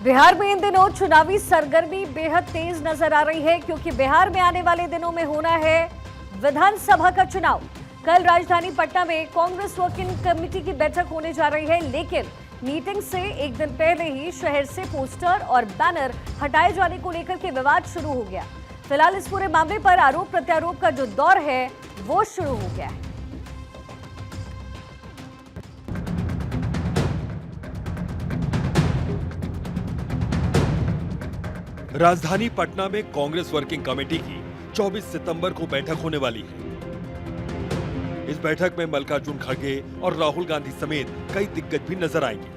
बिहार में इन दिनों चुनावी सरगर्मी बेहद तेज नजर आ रही है, क्योंकि बिहार में आने वाले दिनों में होना है विधानसभा का चुनाव। कल राजधानी पटना में कांग्रेस वर्किंग कमेटी की बैठक होने जा रही है, लेकिन मीटिंग से एक दिन पहले ही शहर से पोस्टर और बैनर हटाए जाने को लेकर के विवाद शुरू हो गया। फिलहाल इस पूरे मामले पर आरोप प्रत्यारोप का जो दौर है वो शुरू हो गया है। राजधानी पटना में कांग्रेस वर्किंग कमेटी की 24 सितंबर को बैठक होने वाली है। इस बैठक में मल्लिकार्जुन खड़गे और राहुल गांधी समेत कई दिग्गज भी नजर आएंगे।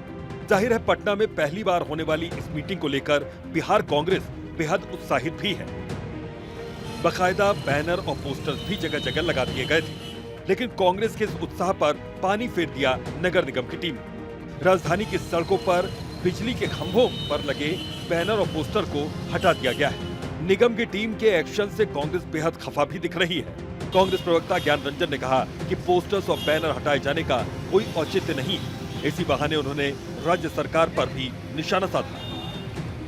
जाहिर है पटना में पहली बार होने वाली इस मीटिंग को लेकर बिहार कांग्रेस बेहद उत्साहित भी है। बाकायदा बैनर और पोस्टर्स भी जगह जगह लगा दिए गए थे, लेकिन कांग्रेस के इस उत्साह पर पानी फेर दिया नगर निगम की टीम। राजधानी की सड़कों पर बिजली के खंभों पर लगे बैनर और पोस्टर को हटा दिया गया है। निगम की टीम के एक्शन से कांग्रेस बेहद खफा भी दिख रही है। कांग्रेस प्रवक्ता ज्ञान रंजन ने कहा कि पोस्टर्स और बैनर हटाए जाने का कोई औचित्य नहीं है। इसी बहाने उन्होंने राज्य सरकार पर भी निशाना साधा।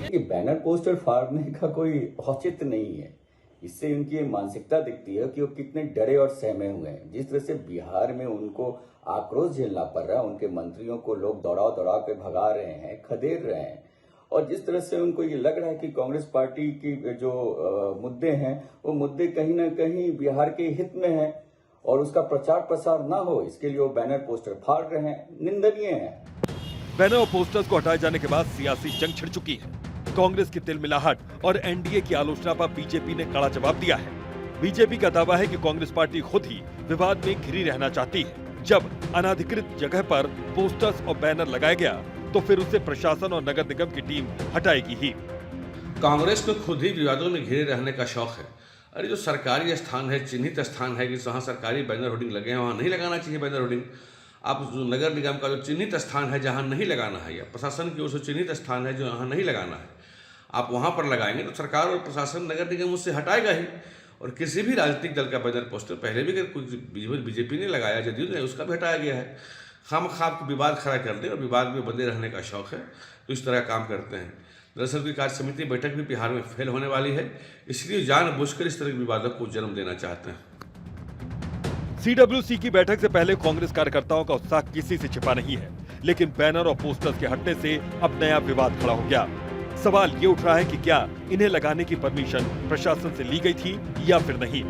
ये बैनर पोस्टर फाड़ने का कोई औचित्य नहीं है। इससे उनकी ये मानसिकता दिखती है कि वो कितने डरे और सहमे हुए हैं। जिस तरह से बिहार में उनको आक्रोश झेलना पड़ रहा है, उनके मंत्रियों को लोग दौड़ा के भगा रहे हैं, खदेड़ रहे हैं, और जिस तरह से उनको ये लग रहा है कि कांग्रेस पार्टी की जो मुद्दे हैं वो मुद्दे कहीं ना कहीं बिहार के हित में हैं और उसका प्रचार प्रसार ना हो, इसके लिए वो बैनर पोस्टर फाड़ रहे हैं, निंदनीय है। बैनर और पोस्टर्स को हटाए जाने के बाद सियासी जंग छिड़ चुकी है। कांग्रेस की तिलमिलाहट और एनडीए की आलोचना पर बीजेपी ने कड़ा जवाब दिया है। बीजेपी का दावा है कि कांग्रेस पार्टी खुद ही विवाद में घिरी रहना चाहती है। जब अनाधिकृत जगह पर पोस्टर्स और बैनर लगाया गया तो फिर उसे प्रशासन और नगर निगम की टीम हटाएगी ही। कांग्रेस को खुद ही विवादों में घिरे रहने का शौक है। अरे जो सरकारी स्थान है, चिन्हित स्थान है कि जहाँ सरकारी बैनर होर्डिंग लगे हैं वहाँ नहीं लगाना चाहिए बैनर होर्डिंग। आप जो नगर निगम का जो चिन्हित स्थान है जहाँ नहीं लगाना है, या प्रशासन की ओर से चिन्हित स्थान है जो यहाँ नहीं लगाना है, आप वहाँ पर लगाएंगे तो सरकार और प्रशासन नगर निगम उससे हटाएगा ही। और किसी भी राजनीतिक दल का बैनर पोस्टर पहले भी कुछ बीजेपी ने लगाया, जदयू ने, उसका भी हटाया गया है। खामख्वाह विवाद खड़ा कर दे और विवाद में बंधे रहने का शौक है, तो इस तरह काम करते हैं। दरअसल की कार्य समिति बैठक भी बिहार में फेल होने वाली है, इसलिए जानबूझकर इस तरह के विवादों को जन्म देना चाहते हैं। सीडब्ल्यूसी की बैठक से पहले कांग्रेस कार्यकर्ताओं का उत्साह किसी से छिपा नहीं है, लेकिन बैनर और पोस्टर्स के हटने से अब नया विवाद खड़ा हो गया। सवाल ये उठ रहा है कि क्या इन्हें लगाने की परमिशन प्रशासन से ली गई थी या फिर नहीं।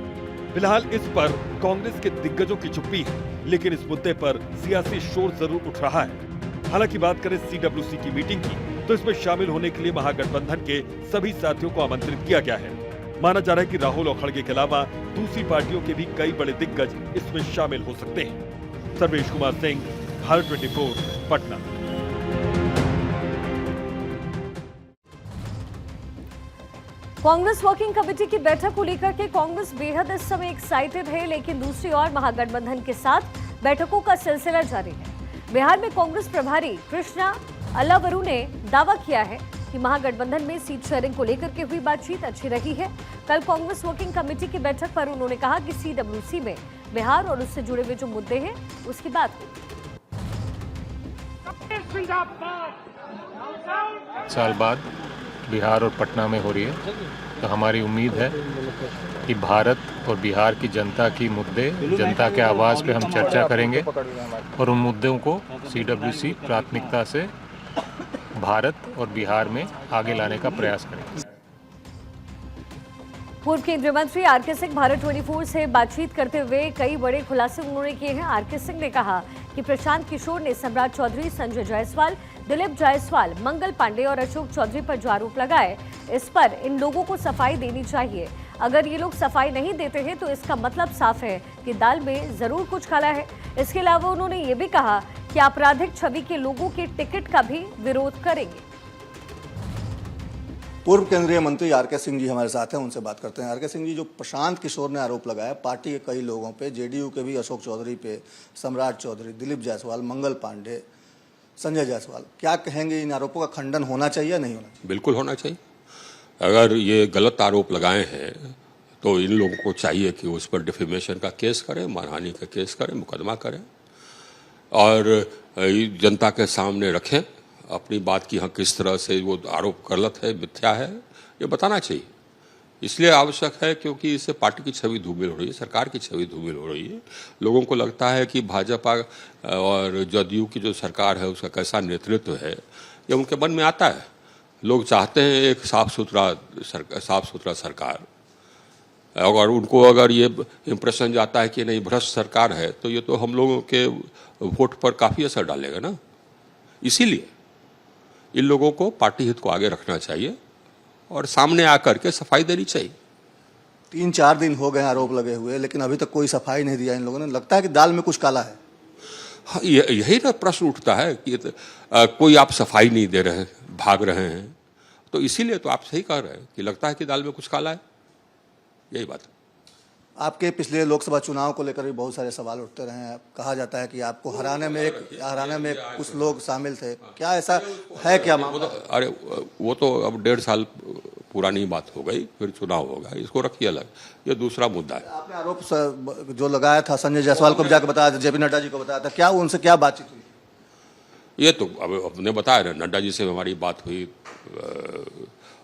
फिलहाल इस पर कांग्रेस के दिग्गजों की चुप्पी है, लेकिन इस मुद्दे पर सियासी शोर जरूर उठ रहा है। हालांकि बात करें सीडब्ल्यूसी की मीटिंग की, तो इसमें शामिल होने के लिए महागठबंधन के सभी साथियों को आमंत्रित किया गया है। माना जा रहा है कि राहुल और खड़गे के अलावा दूसरी पार्टियों के भी कई बड़े दिग्गज इसमें शामिल हो सकते हैं। सर्वेश कुमार सिंह, भारत 24, पटना। कांग्रेस वर्किंग कमेटी की बैठक को लेकर के कांग्रेस बेहद इस समय एक्साइटेड है, लेकिन दूसरी ओर महागठबंधन के साथ बैठकों का सिलसिला जारी है। बिहार में कांग्रेस प्रभारी कृष्णा अल्लावरू ने दावा किया है कि महागठबंधन में सीट शेयरिंग को लेकर के हुई बातचीत अच्छी रही है। कल कांग्रेस वर्किंग कमेटी की बैठक पर उन्होंने कहा कि सीडब्ल्यूसी में बिहार और उससे जुड़े हुए जो मुद्दे हैं उसकी बात हुई। साल बाद बिहार और पटना में हो रही है, तो हमारी उम्मीद है कि भारत और बिहार की जनता की मुद्दे, जनता के आवाज़ पे हम चर्चा करेंगे और उन मुद्दों को सीडब्ल्यूसी प्राथमिकता से भारत और बिहार में आगे लाने का प्रयास करेंगे। पूर्व केंद्रीय मंत्री आरके सिंह भारत 24 से बातचीत करते हुए कई बड़े खुलासे उन्होंने किए हैं। आरके सिंह ने कहा कि प्रशांत किशोर ने सम्राट चौधरी, संजय जायसवाल, दिलीप जायसवाल, मंगल पांडे और अशोक चौधरी पर जो आरोप लगाए, इस पर इन लोगों को सफाई देनी चाहिए। अगर ये लोग सफाई नहीं देते हैं तो इसका मतलब साफ है कि दाल में जरूर कुछ काला है। इसके अलावा उन्होंने ये भी कहा कि आपराधिक छवि के लोगों के टिकट का भी विरोध करेंगे। पूर्व केंद्रीय मंत्री आरके सिंह जी हमारे साथ हैं, उनसे बात करते हैं। आरके सिंह जी, जो प्रशांत किशोर ने आरोप लगाया पार्टी के कई लोगों पे, जेडीयू के भी अशोक चौधरी पे, सम्राट चौधरी, दिलीप जायसवाल, मंगल पांडे, संजय जायसवाल, क्या कहेंगे? इन आरोपों का खंडन होना चाहिए या नहीं होना चाहिए? बिल्कुल होना चाहिए। अगर ये गलत आरोप लगाए हैं तो इन लोगों को चाहिए कि उस पर डिफेमेशन का केस करें, मानहानि का केस करें, मुकदमा करें और जनता के सामने रखें अपनी बात की हाँ किस तरह से वो आरोप गलत है, मिथ्या है, ये बताना चाहिए। इसलिए आवश्यक है क्योंकि इससे पार्टी की छवि धूमिल हो रही है, सरकार की छवि धूमिल हो रही है। लोगों को लगता है कि भाजपा और जदयू की जो सरकार है उसका कैसा नेतृत्व है ये उनके मन में आता है। लोग चाहते हैं एक साफ सुथरा सरकार। अगर उनको अगर ये इम्प्रेशन जाता है कि नहीं भ्रष्ट सरकार है तो ये तो हम लोगों के वोट पर काफ़ी असर डालेगा ना। इसीलिए इन लोगों को पार्टी हित को आगे रखना चाहिए और सामने आकर के सफाई देनी चाहिए। 3-4 दिन हो गए आरोप लगे हुए, लेकिन अभी तक कोई सफाई नहीं दिया इन लोगों ने। लगता है कि दाल में कुछ काला है। हाँ, यही ना प्रश्न उठता है कि कोई आप सफाई नहीं दे रहे हैं, भाग रहे हैं। तो इसीलिए तो आप सही कह रहे हैं कि लगता है कि दाल में कुछ काला है, यही बात है। आपके पिछले लोकसभा चुनाव को लेकर भी बहुत सारे सवाल उठते रहे हैं। कहा जाता है कि आपको हराने में कुछ लोग शामिल थे। क्या ऐसा है क्या मामला? अरे वो तो अब 1.5 साल पुरानी बात हो गई, फिर चुनाव होगा, इसको रखिए अलग, ये दूसरा मुद्दा है। आपने आरोप जो लगाया था संजय जायसवाल को भी जाकर बताया था, जेपी नड्डा जी को बताया था, क्या उनसे क्या बातचीत हुई? ये तो अब हमने बताया ना, नड्डा जी से हमारी बात हुई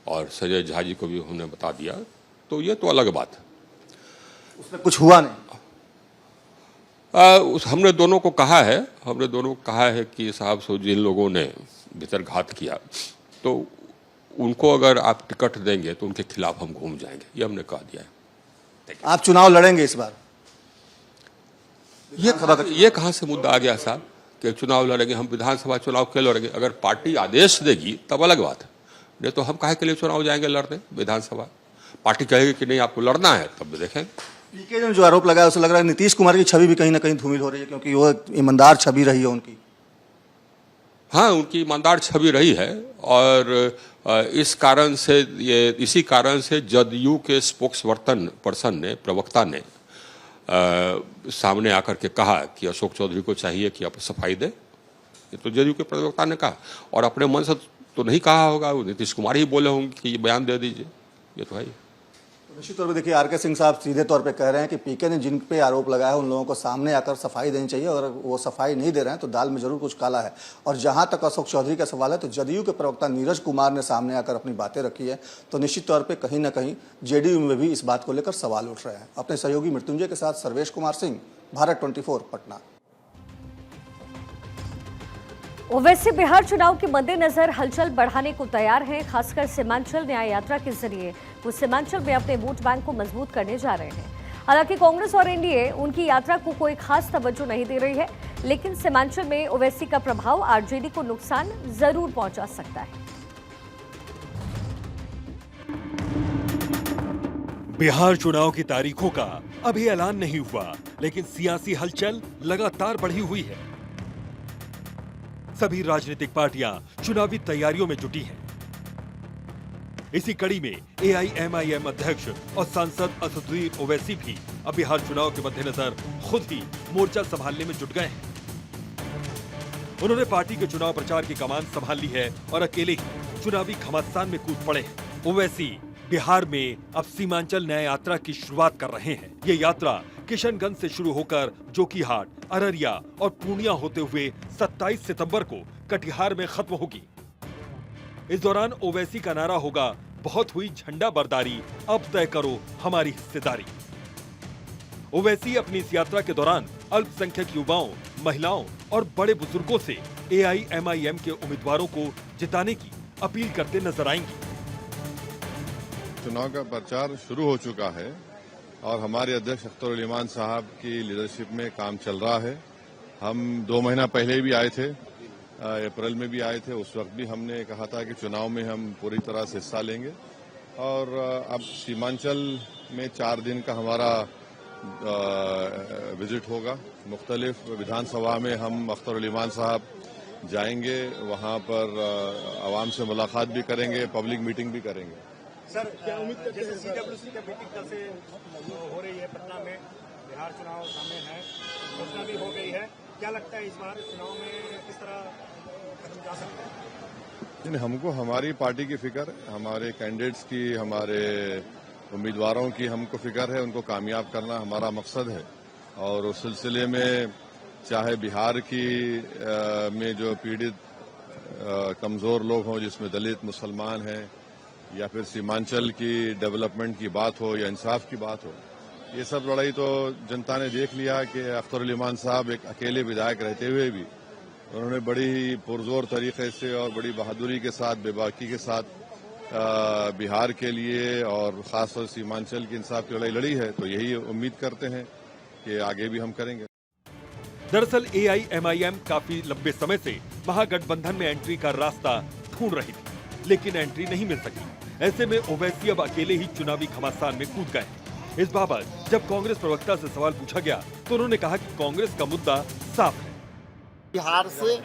और संजय झा जी को भी हमने बता दिया, तो ये तो अलग बात है। उसमें कुछ हुआ नहीं। हमने दोनों को कहा है कि साहब सो जिन लोगों ने भीतर घात किया तो उनको अगर आप टिकट देंगे तो उनके खिलाफ हम घूम जाएंगे, ये हमने कह दिया है। आप चुनाव लड़ेंगे इस बार? ये कहाँ से मुद्दा आ गया साहब कि चुनाव लड़ेंगे? हम विधानसभा चुनाव क्यों लड़ेंगे? अगर पार्टी आदेश देगी तब अलग बात है, नहीं तो हम काहे के लिए चुनाव जाएंगे लड़ने? विधानसभा पार्टी कहेगी कि नहीं आपको लड़ना है तब देखेंगे। पीके ने जो आरोप लगाया उसे लग रहा है नीतीश कुमार की छवि भी कहीं ना कहीं धूमिल हो रही है, क्योंकि वो ईमानदार छवि रही है उनकी। हाँ, उनकी ईमानदार छवि रही है और इसी कारण से जदयू के स्पोक्स पर्सन ने, प्रवक्ता ने सामने आकर के कहा कि अशोक चौधरी को चाहिए कि आप सफाई दे। ये तो जदयू के प्रवक्ता ने कहा और अपने मन से तो नहीं कहा होगा, नीतीश कुमार ही बोले होंगे कि ये बयान दे दीजिए, ये तो है ही। निश्चित तौर पर देखिए, आरके सिंह साहब सीधे तौर पे कह रहे हैं कि पीके ने जिन पे आरोप लगाया है उन लोगों को सामने आकर सफाई देनी चाहिए, और वो सफाई नहीं दे रहे हैं तो दाल में जरूर कुछ काला है। और जहां तक अशोक चौधरी का सवाल है तो जदयू के प्रवक्ता नीरज कुमार ने सामने आकर अपनी बातें रखी है, तो निश्चित तौर पर कहीं ना कहीं जेडीयू में भी इस बात को लेकर सवाल उठ रहे हैं। अपने सहयोगी मृत्युंजय के साथ सर्वेश कुमार सिंह, भारत 24, पटना। ओवैसी बिहार चुनाव के मद्देनजर हलचल बढ़ाने को तैयार हैं। खासकर सीमांचल न्याय यात्रा के जरिए वो सीमांचल में अपने वोट बैंक को मजबूत करने जा रहे हैं। हालांकि कांग्रेस और एनडीए उनकी यात्रा को कोई खास तवज्जो नहीं दे रही है, लेकिन सीमांचल में ओवैसी का प्रभाव आरजेडी को नुकसान जरूर पहुंचा सकता है। बिहार चुनाव की तारीखों का अभी ऐलान नहीं हुआ, लेकिन सियासी हलचल लगातार बढ़ी हुई है। सभी राजनीतिक पार्टियां चुनावी तैयारियों में जुटी हैं। इसी कड़ी में एआईएमआईएम अध्यक्ष और सांसद असदुद्दीन ओवैसी भी अब बिहार चुनाव के मद्देनजर खुद ही मोर्चा संभालने में जुट गए हैं। उन्होंने पार्टी के चुनाव प्रचार की कमान संभाल ली है और अकेले ही चुनावी घमासान में कूद पड़े हैं। ओवैसी बिहार में अब सीमांचल न्याय यात्रा की शुरुआत कर रहे हैं। ये यात्रा किशनगंज से शुरू होकर जोकीहाट, अररिया और पूर्णिया होते हुए 27 सितंबर को कटिहार में खत्म होगी। इस दौरान ओवैसी का नारा होगा, बहुत हुई झंडा बरदारी, अब तय करो हमारी हिस्सेदारी। ओवैसी अपनी इस यात्रा के दौरान अल्पसंख्यक युवाओं, महिलाओं और बड़े बुजुर्गों से एआईएमआईएम के उम्मीदवारों को जिताने की अपील करते नजर आएंगी। चुनाव का प्रचार शुरू हो चुका है और हमारे अध्यक्ष अख्तर उल ईमान साहब की लीडरशिप में काम चल रहा है। हम 2 महीना पहले भी आए थे, अप्रैल में भी आए थे। उस वक्त भी हमने कहा था कि चुनाव में हम पूरी तरह से हिस्सा लेंगे और अब सीमांचल में 4 दिन का हमारा विजिट होगा। मुख्तलिफ विधानसभा में हम अख्तर उल ईमान साहब जाएंगे, वहां पर आवाम से मुलाकात भी करेंगे, पब्लिक मीटिंग भी करेंगे। सर, क्या उम्मीद करते हैं? सीडब्ल्यूसी की मीटिंग कल से हो रही है पटना में, बिहार चुनाव सामने है, घोषणा भी हो गई है। क्या लगता है इस बार चुनाव में किस तरह कदम जा सकते हैं? हमको हमारी पार्टी की फिक्र, हमारे कैंडिडेट्स की, हमारे उम्मीदवारों की हमको फिक्र है। उनको कामयाब करना हमारा मकसद है और उस सिलसिले में चाहे बिहार की में जो पीड़ित कमज़ोर लोग हों, जिसमें दलित, मुसलमान हैं, या फिर सीमांचल की डेवलपमेंट की बात हो या इंसाफ की बात हो, ये सब लड़ाई तो जनता ने देख लिया कि अख्तरुल इमान साहब एक अकेले विधायक रहते हुए भी उन्होंने बड़ी पुरजोर तरीके से और बड़ी बहादुरी के साथ, बेबाकी के साथ बिहार के लिए और खासतौर सीमांचल की इंसाफ की लड़ाई लड़ी है। तो यही उम्मीद करते हैं कि आगे भी हम करेंगे। दरअसल AIMIM काफी लंबे समय से महागठबंधन में एंट्री का रास्ता ढूंढ रही थी, लेकिन एंट्री नहीं मिल सकी। ऐसे में ओवैसी अब अकेले ही चुनावी घमासान में कूद गए। इस बाबत जब कांग्रेस प्रवक्ता से सवाल पूछा गया तो उन्होंने कहा कि कांग्रेस का मुद्दा साफ है। बिहार से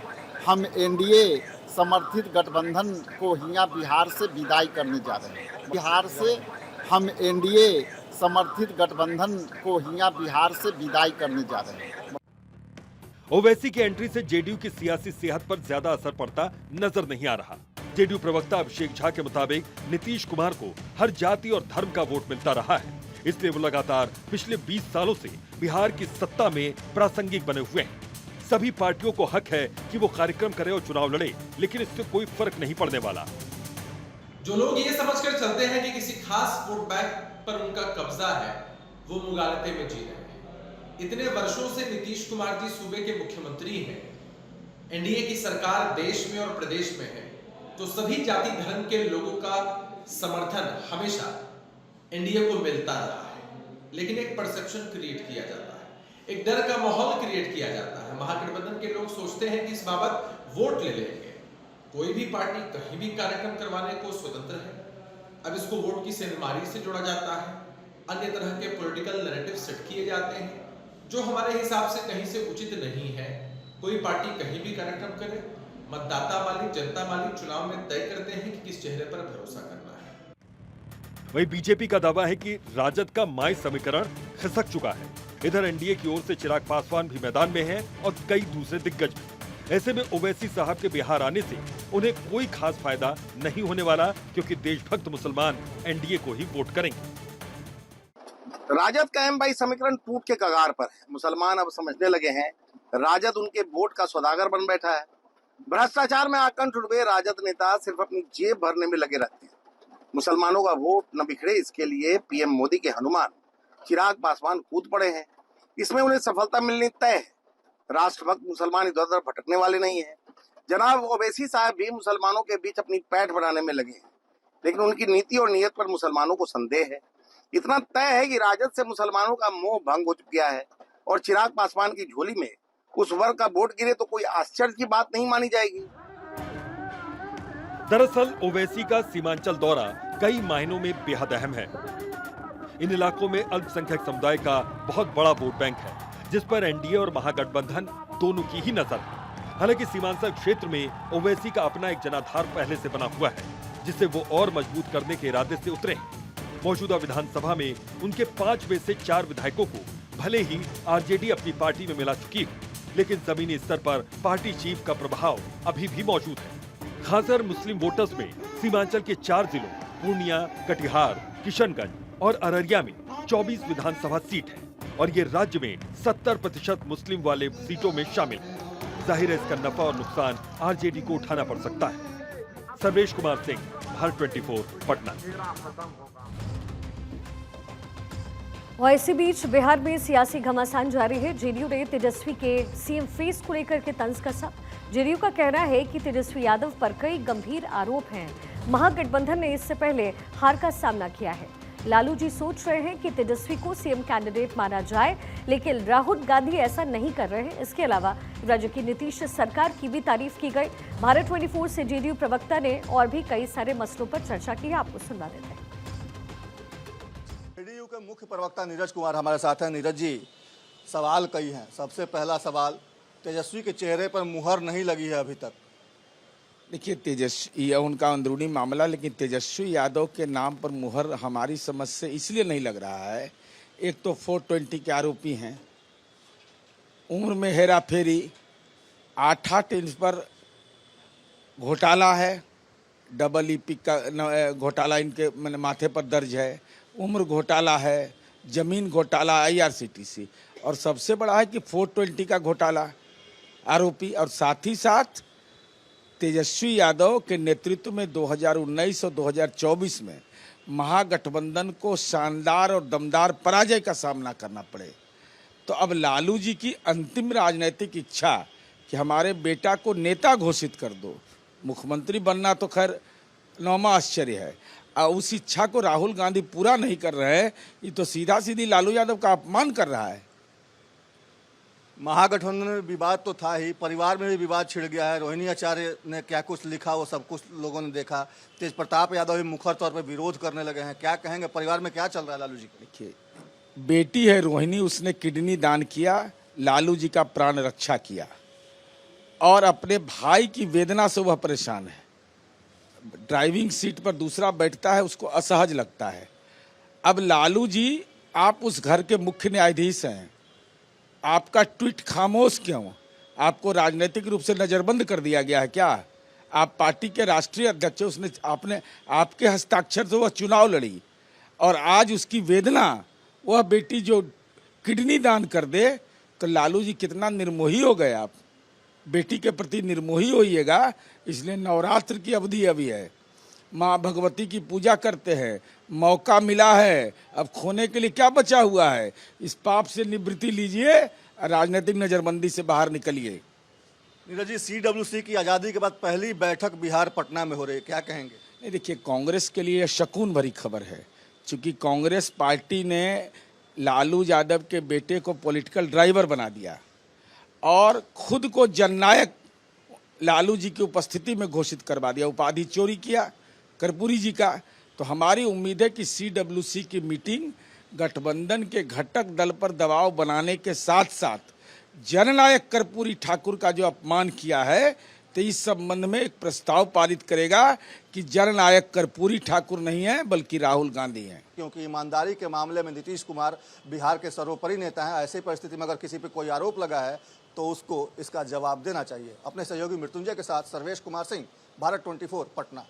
हम एनडीए समर्थित गठबंधन को यहाँ बिहार से विदाई करने जा रहे हैं। बिहार से हम एनडीए समर्थित गठबंधन को यहाँ बिहार से विदाई करने जा रहे हैं। ओवैसी की एंट्री से जेडीयू की सियासी सेहत पर ज्यादा असर पड़ता नजर नहीं आ रहा। जेडीयू प्रवक्ता अभिषेक झा के मुताबिक नीतीश कुमार को हर जाति और धर्म का वोट मिलता रहा है, इसलिए वो लगातार पिछले 20 सालों से बिहार की सत्ता में प्रासंगिक बने हुए हैं। सभी पार्टियों को हक है कि वो कार्यक्रम करे और चुनाव लड़े, लेकिन इससे कोई फर्क नहीं पड़ने वाला। जो लोग ये समझकर चलते हैं कि किसी खास वोट बैंक पर उनका कब्जा है, वो मुगालते में जी रहे हैं। इतने वर्षों से नीतीश कुमार जी सूबे के मुख्यमंत्री हैं, एनडीए की सरकार देश में और प्रदेश में है, तो सभी जाति धर्म के लोगों का समर्थन हमेशा एनडीए को मिलता रहा है। लेकिन एक परसेप्शन क्रिएट किया जाता है, एक डर का माहौल क्रिएट किया जाता है। महागठबंधन के लोग सोचते हैं कि इस बाबत वोट ले लेंगे। कोई भी पार्टी कहीं भी कार्यक्रम करवाने को स्वतंत्र है। अब इसको वोट की सेंधमारी से जोड़ा जाता है, अन्य तरह के पॉलिटिकल नैरेटिव सेट किए जाते हैं जो हमारे हिसाब से कहीं से उचित नहीं है। कोई पार्टी कहीं भी कार्यक्रम करे, मतदाता मालिक, जनता मालिक चुनाव में तय करते हैं कि किस चेहरे पर भरोसा करना है। वहीं बीजेपी का दावा है कि राजद का माई समीकरण खिसक चुका है। इधर एनडीए की ओर से चिराग पासवान भी मैदान में हैं और कई दूसरे दिग्गज भी। ऐसे में ओवैसी साहब के बिहार आने से उन्हें कोई खास फायदा नहीं होने वाला, क्योंकि देशभक्त मुसलमान एनडीए को ही वोट करेंगे। राजद का एम-22 समीकरण टूट के कगार पर है। मुसलमान अब समझने लगे हैं राजद उनके वोट का सौदागर बन बैठा है। भ्रष्टाचार में आकंठ उड़े राजद नेता सिर्फ अपनी जेब भरने में लगे रहते हैं। मुसलमानों का वोट न बिखरे, इसके लिए पीएम मोदी के हनुमान चिराग पासवान कूद पड़े हैं। इसमें उन्हें सफलता मिलनी तय है। राष्ट्रभक्त मुसलमान इधर उधर भटकने वाले नहीं है। जनाब ओवैसी साहब भी मुसलमानों के बीच अपनी पैठ बनाने में लगे हैं, लेकिन उनकी नीति और नीयत पर मुसलमानों को संदेह है। इतना तय है कि राजद से मुसलमानों का मोह भंग हो गया है और चिराग पासवान की झोली में उस वर्ग का वोट गिरे तो कोई आश्चर्य की बात नहीं मानी जाएगी। दरअसल ओवैसी का सीमांचल दौरा कई मायनों में बेहद अहम है। इन इलाकों में अल्पसंख्यक समुदाय का बहुत बड़ा वोट बैंक है, जिस पर एनडीए और महागठबंधन दोनों की ही नजर है। हालांकि सीमांचल क्षेत्र में ओवैसी का अपना एक जनाधार पहले से बना हुआ है, जिसे वो और मजबूत करने के इरादे से उतरे हैं। मौजूदा विधानसभा में उनके 5 में से 4 विधायकों को भले ही आरजेडी अपनी पार्टी में मिला चुकी है, लेकिन जमीनी स्तर पर पार्टी चीफ का प्रभाव अभी भी मौजूद है। खासकर मुस्लिम वोटर्स में सीमांचल के 4 जिलों पूर्णिया, कटिहार, किशनगंज और अररिया में 24 विधानसभा सीट है और ये राज्य में 70% मुस्लिम वाले सीटों में शामिल है। जाहिर है इसका नफा और नुकसान आरजेडी को उठाना पड़ सकता है। सर्वेश कुमार सिंह, भारत 24, पटना। और इसी बीच बिहार में सियासी घमासान जारी है। जेडीयू ने तेजस्वी के सीएम फेस को लेकर के तंज कसा। जेडीयू का कहना है कि तेजस्वी यादव पर कई गंभीर आरोप हैं। महागठबंधन ने इससे पहले हार का सामना किया है। लालू जी सोच रहे हैं कि तेजस्वी को सीएम कैंडिडेट माना जाए, लेकिन राहुल गांधी ऐसा नहीं कर रहे हैं। इसके अलावा राज्य की नीतीश सरकार की भी तारीफ की गई। भारत 24 से जेडीयू प्रवक्ता ने और भी कई सारे मसलों पर चर्चा की। आपको सुनवा देते हैं। जेडीयू के मुख्य प्रवक्ता नीरज कुमार हमारे साथ हैं। नीरज जी, सवाल कई हैं। सबसे पहला सवाल, तेजस्वी के चेहरे पर मुहर नहीं लगी है अभी तक। देखिए, तेजस्वी यह उनका अंदरूनी मामला, लेकिन तेजस्वी यादव के नाम पर मुहर हमारी समझ से इसलिए नहीं लग रहा है। एक तो 420 के आरोपी हैं, उम्र में हेरा फेरी, 8 इंच पर घोटाला है, डबल ईपी का घोटाला इनके माथे पर दर्ज है, उम्र घोटाला है, जमीन घोटाला IRCTC, और सबसे बड़ा है कि 420 का घोटाला आरोपी, और साथ ही साथ तेजस्वी यादव के नेतृत्व में 2019 और 2024 में महागठबंधन को शानदार और दमदार पराजय का सामना करना पड़े, तो अब लालू जी की अंतिम राजनीतिक इच्छा कि हमारे बेटा को नेता घोषित कर दो, मुख्यमंत्री बनना तो खैर नौमा आश्चर्य है, और उस इच्छा को राहुल गांधी पूरा नहीं कर रहे हैं, ये तो सीधा सीधी लालू यादव का अपमान कर रहा है। महागठबंधन में विवाद तो था ही, परिवार में भी विवाद छिड़ गया है। रोहिणी आचार्य ने क्या कुछ लिखा वो सब कुछ लोगों ने देखा। तेज प्रताप यादव भी मुखर तौर पर विरोध करने लगे हैं। क्या कहेंगे, परिवार में क्या चल रहा है लालू जी? देखिए, बेटी है रोहिणी, उसने किडनी दान किया, लालू जी का प्राण रक्षा किया, और अपने भाई की वेदना से वह परेशान है। ड्राइविंग सीट पर दूसरा बैठता है, उसको असहज लगता है। अब लालू जी, आप उस घर के मुख्य न्यायाधीश हैं, आपका ट्वीट खामोश क्यों? आपको राजनीतिक रूप से नजरबंद कर दिया गया है क्या? आप पार्टी के राष्ट्रीय अध्यक्ष, उसने आपके हस्ताक्षर से वह चुनाव लड़ी, और आज उसकी वेदना, वह बेटी जो किडनी दान कर दे, तो लालू जी कितना निर्मोही हो गए आप। बेटी के प्रति निर्मोही होइएगा, इसलिए नवरात्र की अवधि अभी है, माँ भगवती की पूजा करते हैं, मौका मिला है, अब खोने के लिए क्या बचा हुआ है? इस पाप से निवृत्ति लीजिए, राजनीतिक नजरबंदी से बाहर निकलिए। नीरज जी, CWC की आज़ादी के बाद पहली बैठक बिहार पटना में हो रही है, क्या कहेंगे? नहीं, देखिए, कांग्रेस के लिए शकुन भरी खबर है, क्योंकि कांग्रेस पार्टी ने लालू यादव के बेटे को पॉलिटिकल ड्राइवर बना दिया और खुद को जननायक लालू जी की उपस्थिति में घोषित करवा दिया। उपाधि चोरी किया कर्पूरी जी का। तो हमारी उम्मीद है कि CWC की मीटिंग गठबंधन के घटक दल पर दबाव बनाने के साथ साथ जननायक कर्पूरी ठाकुर का जो अपमान किया है, तो इस संबंध में एक प्रस्ताव पारित करेगा कि जननायक कर्पूरी ठाकुर नहीं है बल्कि राहुल गांधी हैं। क्योंकि ईमानदारी के मामले में नीतीश कुमार बिहार के सर्वोपरि नेता हैं। ऐसी परिस्थिति में अगर किसी पे कोई आरोप लगा है तो उसको इसका जवाब देना चाहिए। अपने सहयोगी मृत्युंजय के साथ सर्वेश कुमार सिंह, भारत 24 पटना।